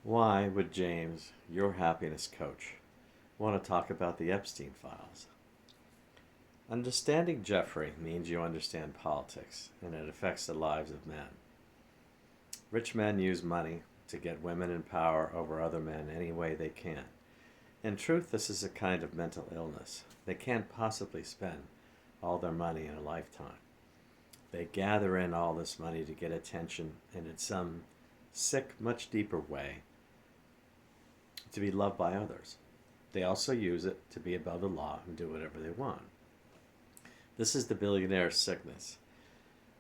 Why would James, your happiness coach, want to talk about the Epstein files? Understanding Jeffrey means you understand politics, and it affects the lives of men. Rich men use money to get women in power over other men any way they can. In truth, this is a kind of mental illness. They can't possibly spend all their money in a lifetime. They gather in all this money to get attention and in some sick, much deeper way to be loved by others. They also use it to be above the law and do whatever they want. This is the billionaire sickness.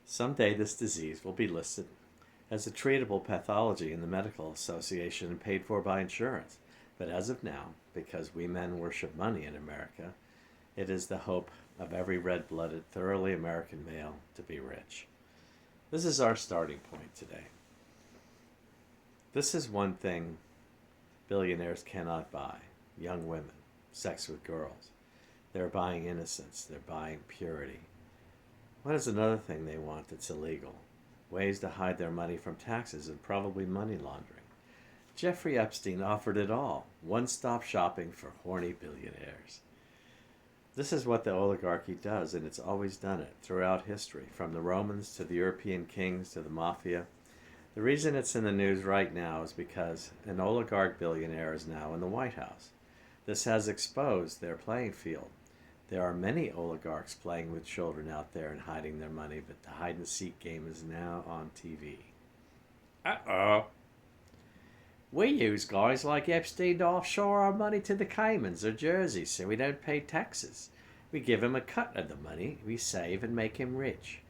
Someday this disease will be listed as a treatable pathology in the medical association and paid for by insurance. But as of now, because we men worship money in America, it is the hope of every red-blooded, thoroughly American male to be rich. This is our starting point today. This is one thing billionaires cannot buy: young women, sex with girls. They're buying innocence. They're buying purity. What is another thing they want that's illegal? Ways to hide their money from taxes and probably money laundering. Jeffrey Epstein offered it all. One-stop shopping for horny billionaires. This is what the oligarchy does, and it's always done it throughout history, from the Romans to the European kings to the mafia. The reason it's in the news right now is because an oligarch billionaire is now in the White House. This has exposed their playing field. There are many oligarchs playing with children out there and hiding their money, but the hide-and-seek game is now on TV. Uh-oh. We use guys like Epstein to offshore our money to the Caymans or Jersey so we don't pay taxes. We give him a cut of the money we save and make him rich.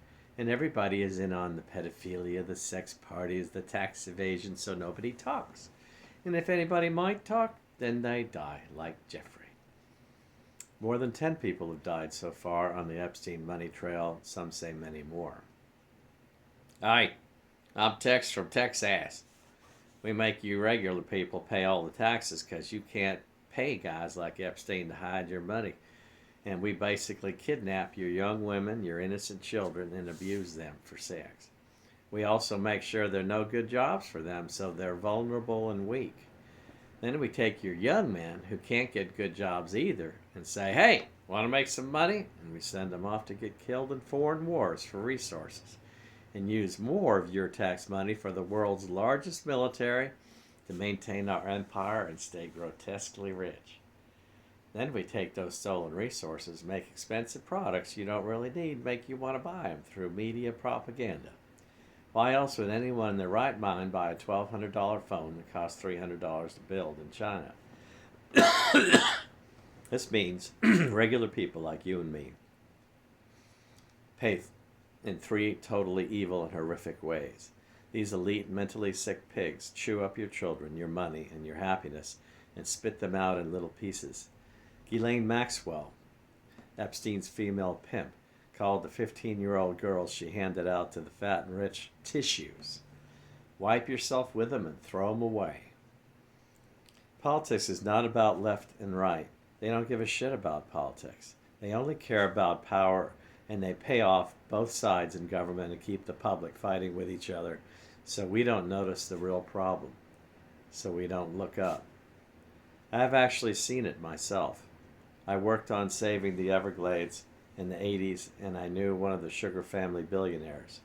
And everybody is in on the pedophilia, the sex parties, the tax evasion, so nobody talks. And if anybody might talk, then they die, like Jeffrey. More than 10 people have died so far on the Epstein money trail. Some say many more. Hi, I'm Tex from Texas. We make you regular people pay all the taxes because you can't pay guys like Epstein to hide your money. And we basically kidnap your young women, your innocent children, and abuse them for sex. We also make sure there are no good jobs for them, so they're vulnerable and weak. Then we take your young men who can't get good jobs either and say, hey, want to make some money? And we send them off to get killed in foreign wars for resources and use more of your tax money for the world's largest military to maintain our empire and stay grotesquely rich. Then we take those stolen resources, make expensive products you don't really need, make you want to buy them through media propaganda. Why else would anyone in their right mind buy a $1,200 phone that costs $300 to build in China? This means regular people like you and me pay in three totally evil and horrific ways. These elite, mentally sick pigs chew up your children, your money, and your happiness and spit them out in little pieces. Ghislaine Maxwell, Epstein's female pimp, called the 15-year-old girls she handed out to the fat and rich tissues. Wipe yourself with them and throw them away. Politics is not about left and right. They don't give a shit about politics. They only care about power, and they pay off both sides in government and keep the public fighting with each other so we don't notice the real problem, so we don't look up. I've actually seen it myself. I worked on saving the Everglades in the 80s, and I knew one of the Sugar family billionaires.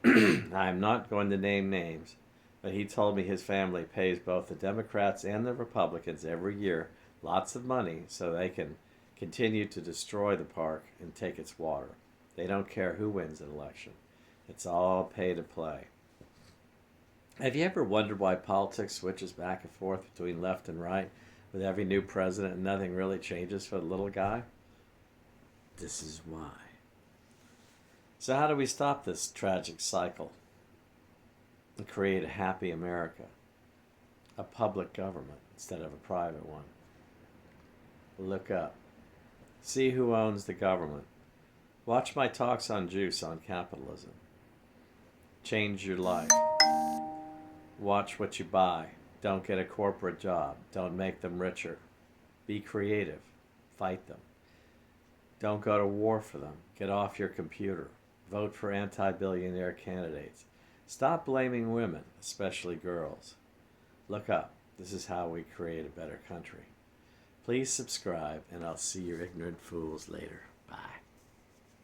I'm not going to name names, but he told me his family pays both the Democrats and the Republicans every year lots of money so they can continue to destroy the park and take its water. They don't care who wins an election. It's all pay to play. Have you ever wondered why politics switches back and forth between left and right with every new president and nothing really changes for the little guy? This is why. So how do we stop this tragic cycle and create a happy America? A public government instead of a private one. Look up. See who owns the government. Watch my talks on Juice on capitalism. Change your life. Watch what you buy. Don't get a corporate job. Don't make them richer. Be creative. Fight them. Don't go to war for them. Get off your computer. Vote for anti-billionaire candidates. Stop blaming women, especially girls. Look up. This is how we create a better country. Please subscribe, and I'll see your ignorant fools later.